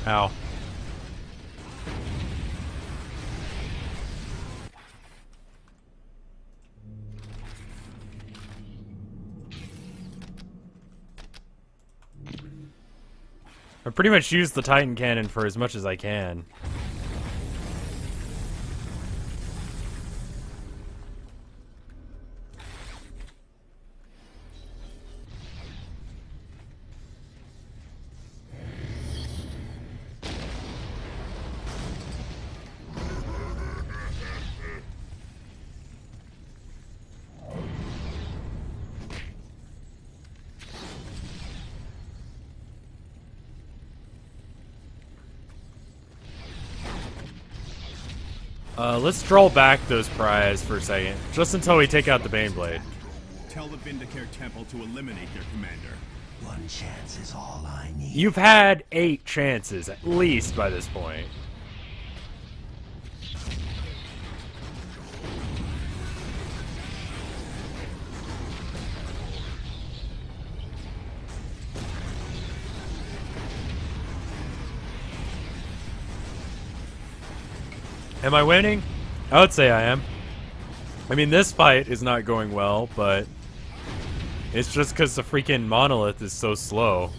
Ow. I pretty much use the Titan cannon for as much as I can. Let's draw back those pries for a second, just until we take out the Baneblade. Tell the Vindicare Temple to eliminate their commander. One chance is all I need. You've had 8 chances, at least, by this point. Am I winning? I would say I am. I mean, this fight is not going well, but it's just because the freaking monolith is so slow.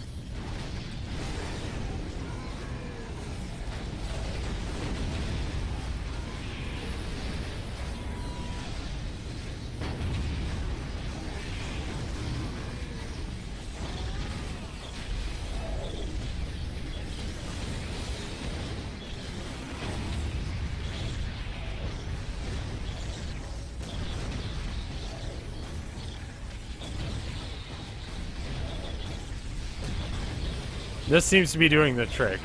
This seems to be doing the trick.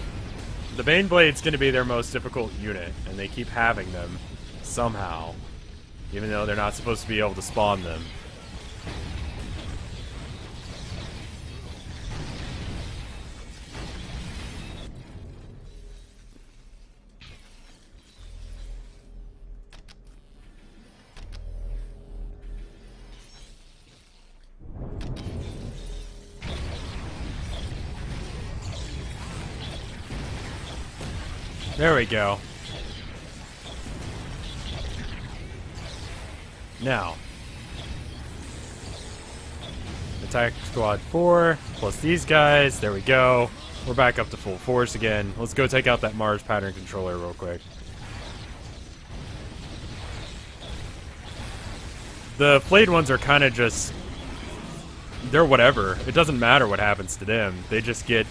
The Baneblade's going to be their most difficult unit, and they keep having them somehow, even though they're not supposed to be able to spawn them. There we go. Now, attack squad 4 plus these guys. There we go. We're back up to full force again. Let's go take out that Mars pattern controller real quick. The flayed ones are kind of just... they're whatever. It doesn't matter what happens to them. They just get...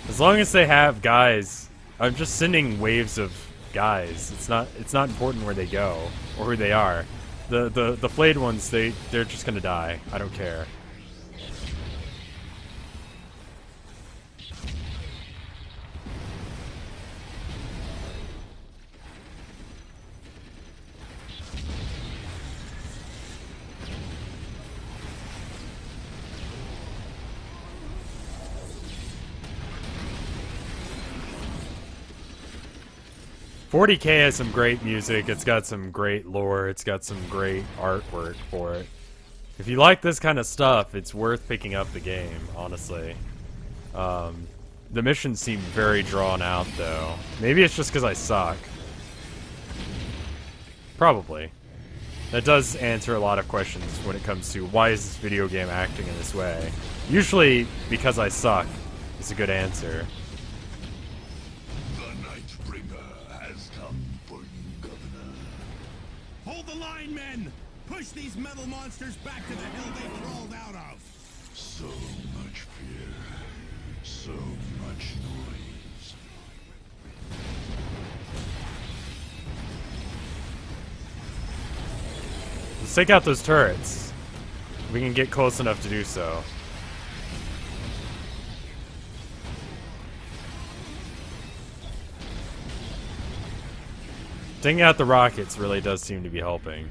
as long as they have guys... I'm just sending waves of guys. It's not important where they go or who they are. The flayed ones, they're just gonna die. I don't care. $40K has some great music, it's got some great lore, it's got some great artwork for it. If you like this kind of stuff, it's worth picking up the game, honestly. The missions seem very drawn out, though. Maybe it's just because I suck. Probably. That does answer a lot of questions when it comes to why is this video game acting in this way. Usually, because I suck is a good answer. The line, men! Push these metal monsters back to the hell they crawled out of! So much fear. So much noise. Let's take out those turrets. We can get close enough to do so. Taking out the rockets really does seem to be helping.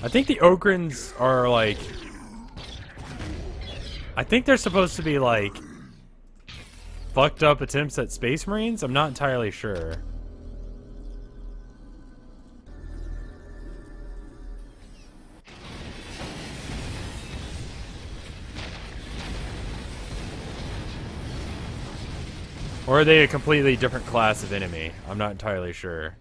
I think the Ogrins are like I think they're supposed to be like fucked up attempts at Space Marines? I'm not entirely sure. Or are they a completely different class of enemy? I'm not entirely sure.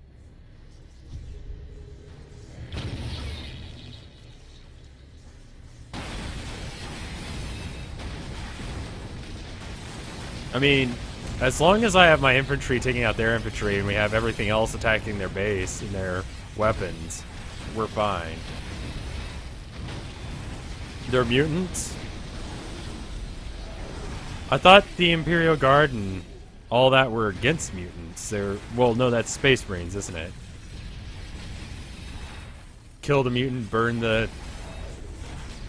I mean, as long as I have my infantry taking out their infantry and we have everything else attacking their base and their weapons, we're fine. They're mutants? I thought the Imperial Guard and all that were against mutants. They're, well, no, that's Space Marines, isn't it? Kill the mutant, burn the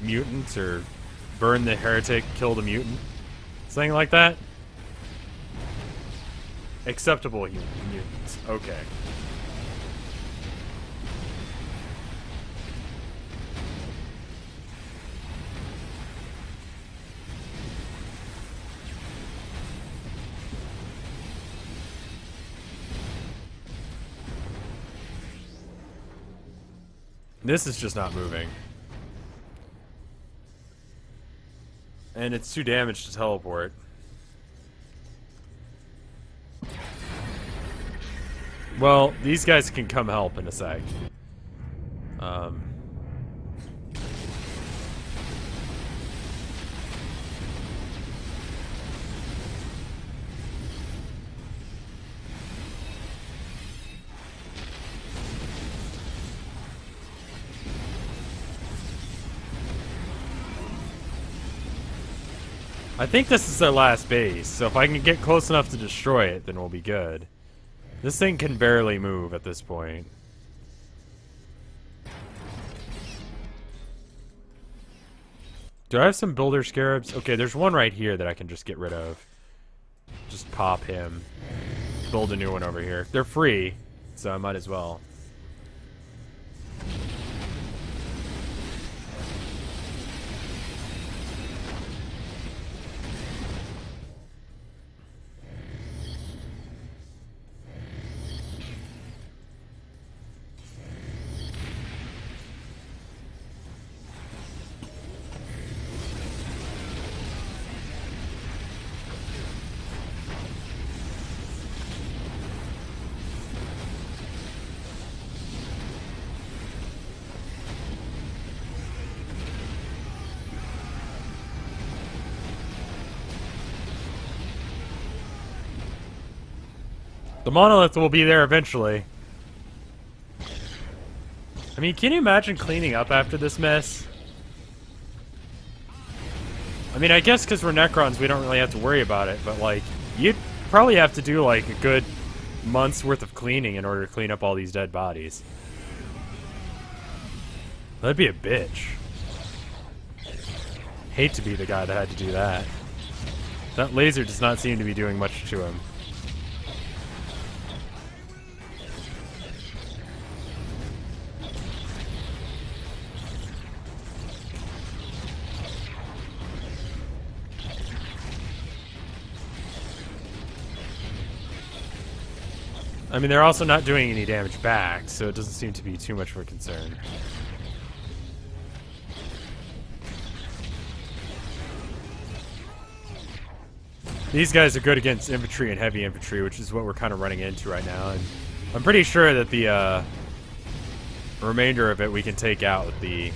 mutant, or burn the heretic, kill the mutant. Something like that? Acceptable mutants. Okay. This is just not moving. And it's too damaged to teleport. Well, these guys can come help in a sec. I think this is their last base, so if I can get close enough to destroy it, then we'll be good. This thing can barely move at this point. Do I have some builder scarabs? Okay, there's one right here that I can just get rid of. Just pop him. Build a new one over here. They're free, so I might as well. The monolith will be there eventually. I mean, can you imagine cleaning up after this mess? I mean, I guess because we're Necrons, we don't really have to worry about it, but, like, you'd probably have to do, like, a good month's worth of cleaning in order to clean up all these dead bodies. That'd be a bitch. Hate to be the guy that had to do that. That laser does not seem to be doing much to him. I mean, they're also not doing any damage back, so it doesn't seem to be too much of a concern. These guys are good against infantry and heavy infantry, which is what we're kind of running into right now. And I'm pretty sure that the remainder of it we can take out with the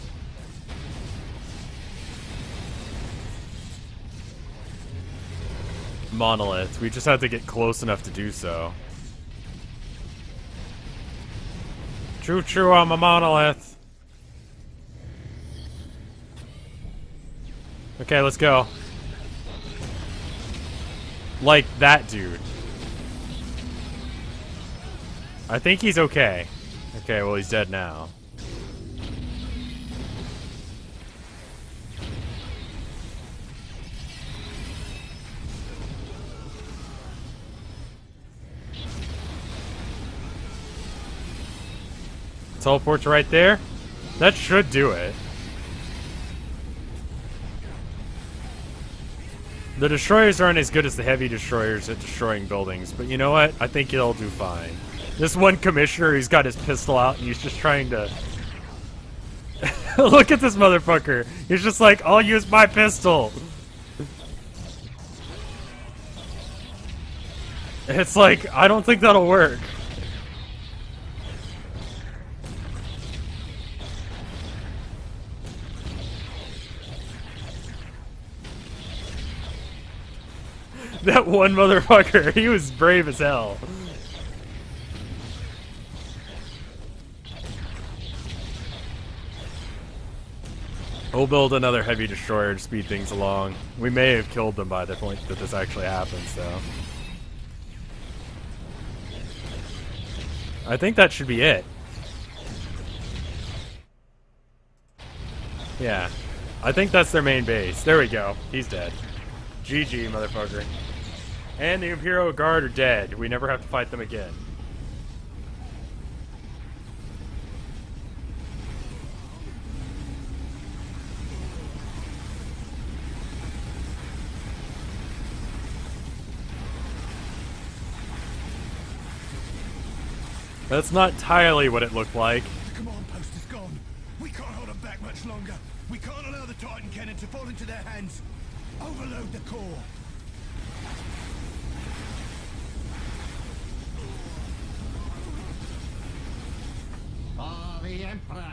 monolith. We just have to get close enough to do so. Choo-choo on my monolith. Okay, let's go. Like that dude. I think he's okay. Okay, well, he's dead now. Teleport's right there. That should do it. The destroyers aren't as good as the heavy destroyers at destroying buildings, but you know what? I think it'll do fine. This one commissioner, he's got his pistol out and he's just trying to... Look at this motherfucker. He's just like, I'll use my pistol. It's like, I don't think that'll work. That one motherfucker, he was brave as hell. We'll build another heavy destroyer to speed things along. We may have killed them by the point that this actually happens, though. I think that should be it. Yeah. I think that's their main base. There we go. He's dead. GG, motherfucker. And the Imperial Guard are dead. We never have to fight them again. That's not entirely what it looked like. The command post is gone. We can't hold them back much longer. We can't allow the Titan cannon to fall into their hands. Overload the core. For the Emperor.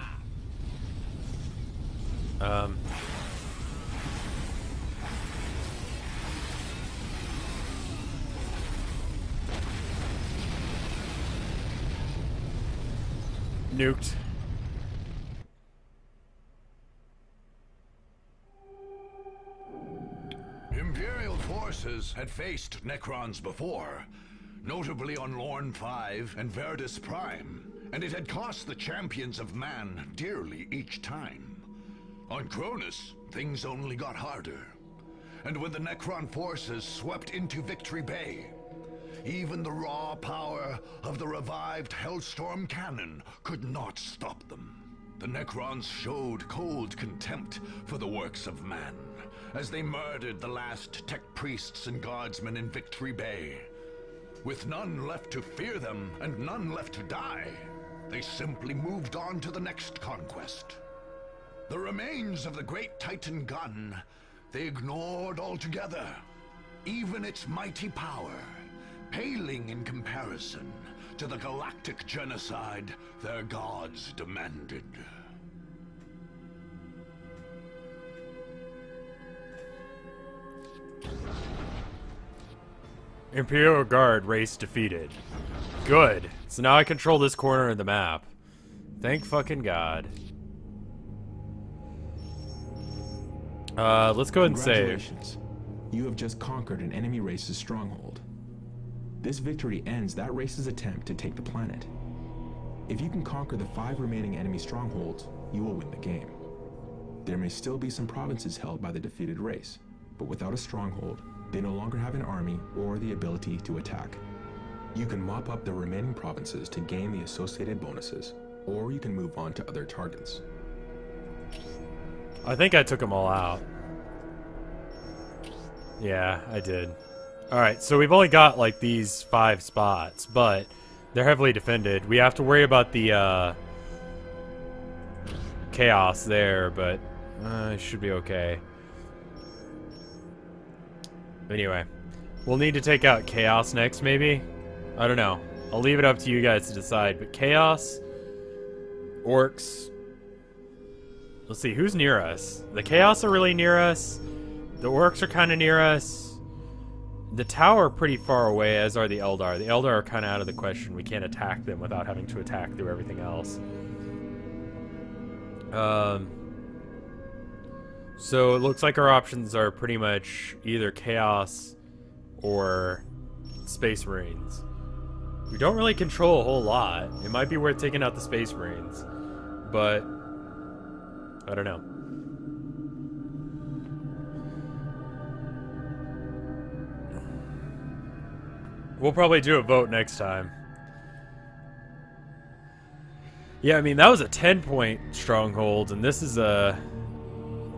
Nuked. Imperial forces had faced Necrons before, notably on Lorne 5 and Verdus Prime, and it had cost the champions of man dearly each time. On Cronus, things only got harder. And when the Necron forces swept into Victory Bay, even the raw power of the revived Hellstorm cannon could not stop them. The Necrons showed cold contempt for the works of man, as they murdered the last tech priests and guardsmen in Victory Bay. With none left to fear them and none left to die, they simply moved on to the next conquest. The remains of the great Titan gun, they ignored altogether, even its mighty power, paling in comparison to the galactic genocide their gods demanded. Imperial Guard race defeated. Good. So now I control this corner of the map. Thank fucking God. Let's go ahead and save. Congratulations. You have just conquered an enemy race's stronghold. This victory ends that race's attempt to take the planet. If you can conquer the 5 remaining enemy strongholds, you will win the game. There may still be some provinces held by the defeated race, but without a stronghold, they no longer have an army or the ability to attack. You can mop up the remaining provinces to gain the associated bonuses, or you can move on to other targets. I think I took them all out. Yeah, I did. Alright, so we've only got like these 5 spots, but they're heavily defended. We have to worry about the chaos there, but it should be okay. Anyway, we'll need to take out chaos next, maybe? I don't know. I'll leave it up to you guys to decide, but chaos, orcs. Let's see, who's near us? The chaos are really near us. The orcs are kind of near us. The tower are pretty far away, as are the Eldar. The Eldar are kind of out of the question. We can't attack them without having to attack through everything else. So it looks like our options are pretty much either Chaos or Space Marines. We don't really control a whole lot. It might be worth taking out the Space Marines, but I don't know. We'll probably do a vote next time. Yeah, I mean, that was a 10-point stronghold, and this is a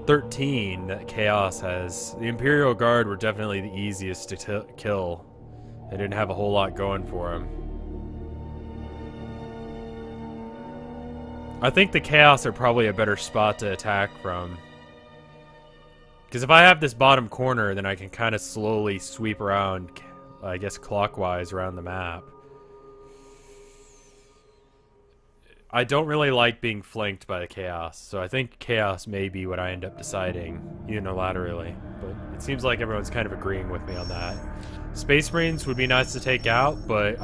13 that Chaos has. The Imperial Guard were definitely the easiest to kill. They didn't have a whole lot going for them. I think the Chaos are probably a better spot to attack from. Because if I have this bottom corner, then I can kind of slowly sweep around, I guess clockwise around the map. I don't really like being flanked by the Chaos, so I think Chaos may be what I end up deciding unilaterally. But it seems like everyone's kind of agreeing with me on that. Space Marines would be nice to take out, but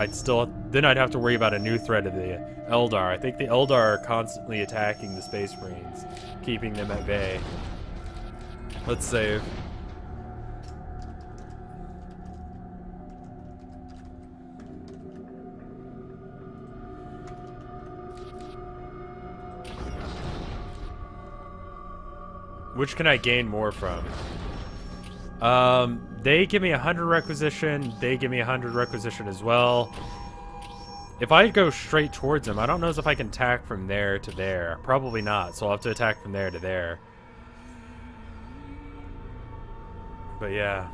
then I'd have to worry about a new threat of the Eldar. I think the Eldar are constantly attacking the Space Marines, keeping them at bay. Let's save. Which can I gain more from? They give me 100 requisition. They give me 100 requisition as well. If I go straight towards them, I don't know if I can attack from there to there. Probably not, so I'll have to attack from there to there. But yeah.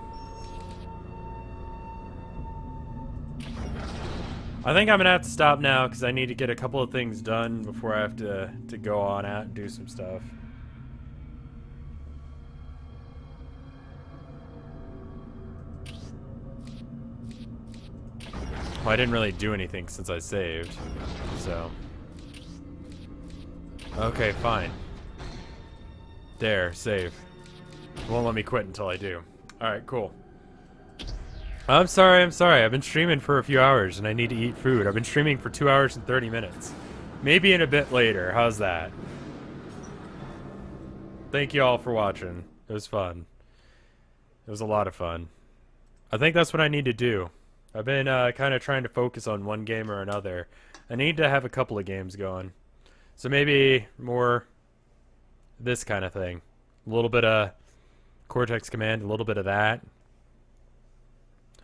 I think I'm gonna have to stop now because I need to get a couple of things done before I have to go on out and do some stuff. Well, I didn't really do anything since I saved, so... Okay, fine. There, save. Won't let me quit until I do. Alright, cool. I'm sorry. I've been streaming for a few hours and I need to eat food. I've been streaming for 2 hours and 30 minutes. Maybe in a bit later. How's that? Thank you all for watching. It was fun. It was a lot of fun. I think that's what I need to do. I've been kind of trying to focus on one game or another. I need to have a couple of games going. So maybe more this kind of thing. A little bit of Cortex Command, a little bit of that.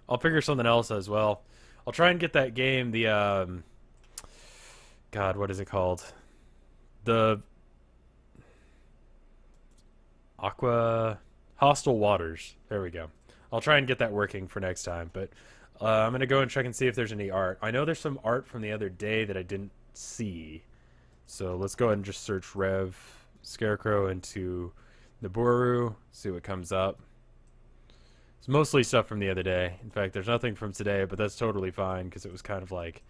I'll figure something else as well. I'll try and get that game, the, God, what is it called? The Hostile Waters. There we go. I'll try and get that working for next time, but I'm going to go and check and see if there's any art. I know there's some art from the other day that I didn't see. So let's go ahead and just search Rev Scarecrow into the Boru, see what comes up. It's mostly stuff from the other day. In fact, there's nothing from today, but that's totally fine because it was kind of like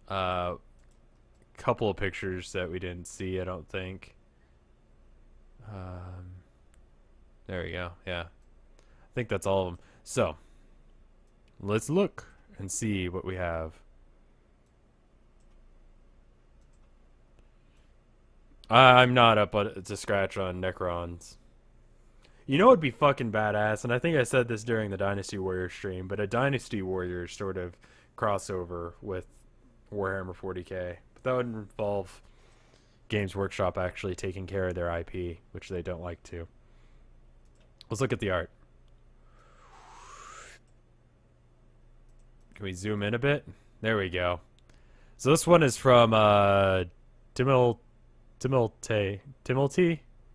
a couple of pictures that we didn't see, I don't think. There we go. Yeah. I think that's all of them. So, let's look and see what we have. I'm not up to scratch on Necrons. You know what would be fucking badass, and I think I said this during the Dynasty Warriors stream, but a Dynasty Warriors sort of crossover with Warhammer 40k. But that would involve Games Workshop actually taking care of their IP, which they don't like to. Let's look at the art. Can we zoom in a bit? There we go. So this one is from Timilty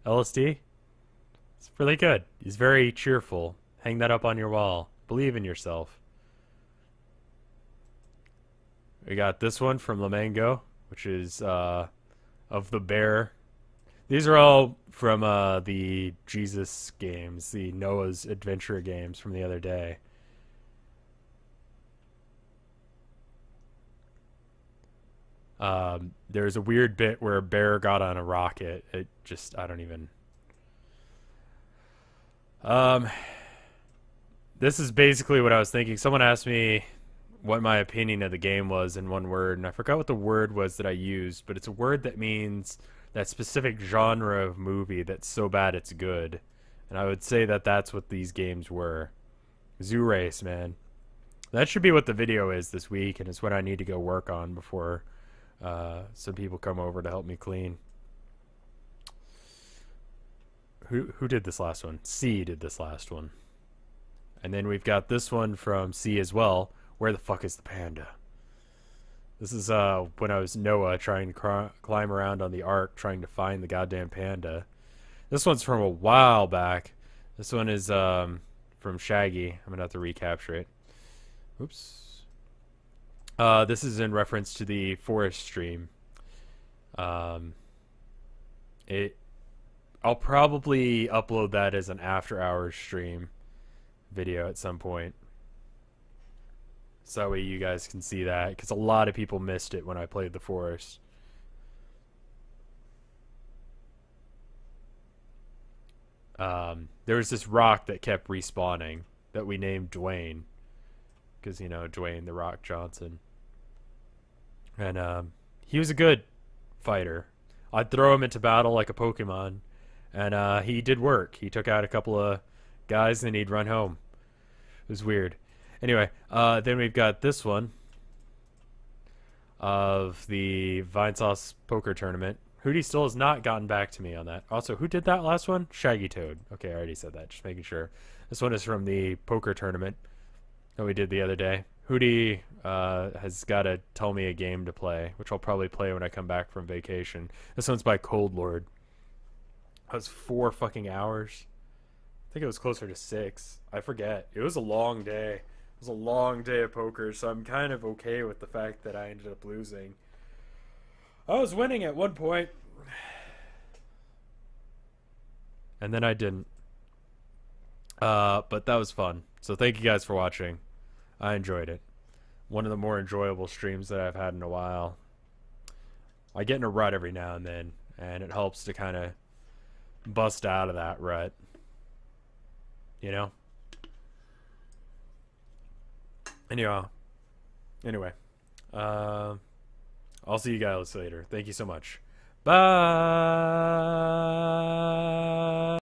LSD. It's really good. He's very cheerful. Hang that up on your wall. Believe in yourself. We got this one from Lamango, which is of the bear. These are all from the Jesus games, the Noah's Adventure games from the other day. There's a weird bit where a bear got on a rocket. It just, I don't even... This is basically what I was thinking. Someone asked me what my opinion of the game was in one word, and I forgot what the word was that I used, but it's a word that means that specific genre of movie that's so bad it's good. And I would say that that's what these games were. Zoo Race, man. That should be what the video is this week, and it's what I need to go work on before some people come over to help me clean. Who did this last one? C did this last one. And then we've got this one from C as well. Where the fuck is the panda? This is when I was Noah trying to climb around on the ark trying to find the goddamn panda. This one's from a while back. This one is from Shaggy. I'm gonna have to recapture it. Oops. This is in reference to the forest stream. I'll probably upload that as an after hours stream video at some point. So that way you guys can see that, because a lot of people missed it when I played the forest. There was this rock that kept respawning that we named Dwayne, because, you know, Dwayne the Rock Johnson. And he was a good fighter. I'd throw him into battle like a Pokemon, and he did work. He took out a couple of guys and he'd run home. It was weird. Anyway, then we've got this one of the Vinesauce poker tournament. Hootie still has not gotten back to me on that. Also, who did that last one? Shaggy Toad. Okay, I already said that. Just making sure. This one is from the poker tournament that we did the other day. Hootie has got to tell me a game to play, which I'll probably play when I come back from vacation. This one's by Cold Lord. That was 4 fucking hours. I think it was closer to 6. I forget. It was a long day. It was a long day of poker, so I'm kind of okay with the fact that I ended up losing. I was winning at one point, and then I didn't. But that was fun. So thank you guys for watching. I enjoyed it. One of the more enjoyable streams that I've had in a while. I get in a rut every now and then, and it helps to kind of bust out of that rut. You know? Anyway. I'll see you guys later. Thank you so much. Bye.